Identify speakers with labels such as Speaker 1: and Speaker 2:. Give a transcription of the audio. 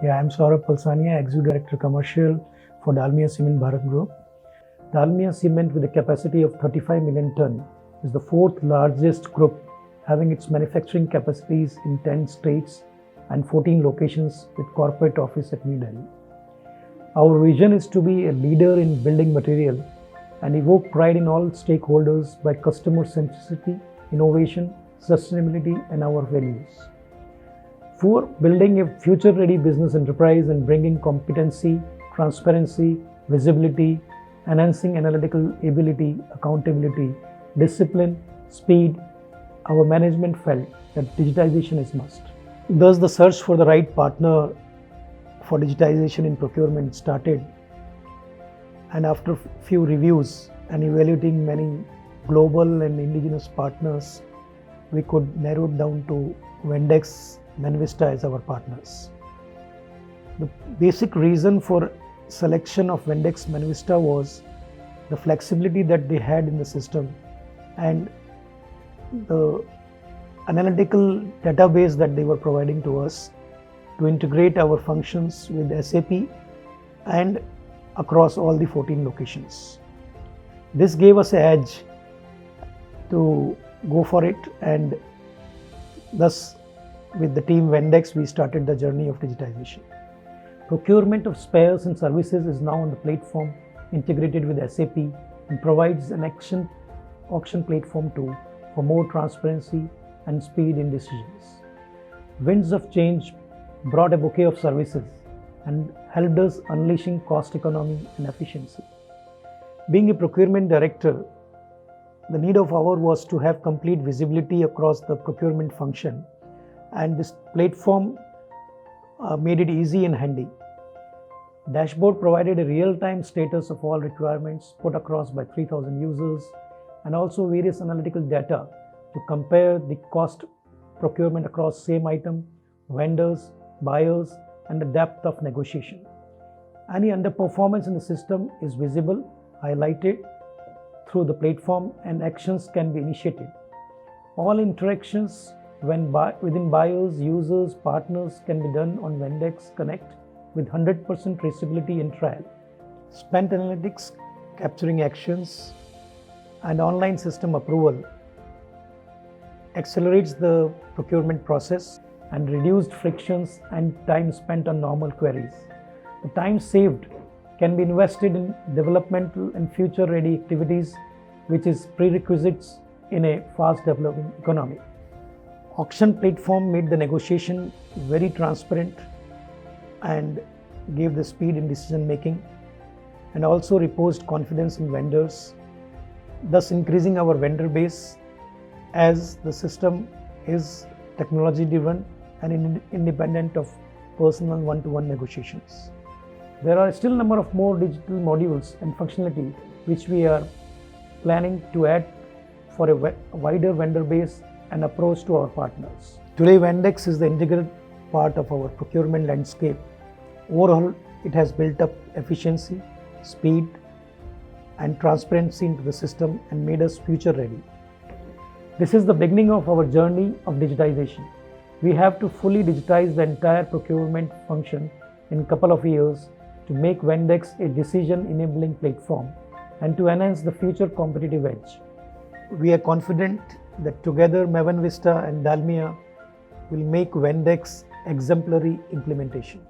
Speaker 1: Yeah, I'm Saurabh Palsania, Executive Director Commercial for Dalmia Cement Bharat Group. Dalmia Cement, with a capacity of 35 million ton, is the fourth largest group, having its manufacturing capacities in 10 states and 14 locations with corporate office at New Delhi. Our vision is to be a leader in building material and evoke pride in all stakeholders by customer centricity, innovation, sustainability, and our values. For building a future-ready business enterprise and bringing competency, transparency, visibility, enhancing analytical ability, accountability, discipline, speed, our management felt that digitization is must. Thus, the search for the right partner for digitization in procurement started, and after few reviews and evaluating many global and indigenous partners, we could narrow it down to Vendex Manvista as our partners. The basic reason for selection of Vendex Manvista was the flexibility that they had in the system and the analytical database that they were providing to us to integrate our functions with SAP and across all the 14 locations. This gave us an edge to go for it, and thus with the team Vendex, we started the journey of digitization. Procurement of spares and services is now on the platform integrated with SAP and provides an auction platform tool for more transparency and speed in decisions. Winds of Change brought a bouquet of services and helped us unleashing cost economy and efficiency. Being a procurement director, the need of hour was to have complete visibility across the procurement function, and this platform made it easy and handy. Dashboard provided a real-time status of all requirements put across by 3,000 users, and also various analytical data to compare the cost procurement across same item, vendors, buyers, and the depth of negotiation. Any underperformance in the system is visible, highlighted through the platform, and actions can be initiated. All interactions within buyers, users, partners can be done on Vendex Connect with 100% traceability and trial. Spent analytics capturing actions and online system approval accelerates the procurement process and reduced frictions and time spent on normal queries. The time saved can be invested in developmental and future-ready activities, which is prerequisites in a fast-developing economy. Auction platform made the negotiation very transparent and gave the speed in decision-making, and also reposed confidence in vendors, thus increasing our vendor base as the system is technology-driven and independent of personal one-to-one negotiations. There are still a number of more digital modules and functionality which we are planning to add for a wider vendor base and approach to our partners. Today, Vendex is the integral part of our procurement landscape. Overall, it has built up efficiency, speed, and transparency into the system and made us future ready. This is the beginning of our journey of digitization. We have to fully digitize the entire procurement function in a couple of years to make Vendex a decision-enabling platform and to enhance the future competitive edge. We are confident that together Manvista and Dalmia will make Vendex exemplary implementation.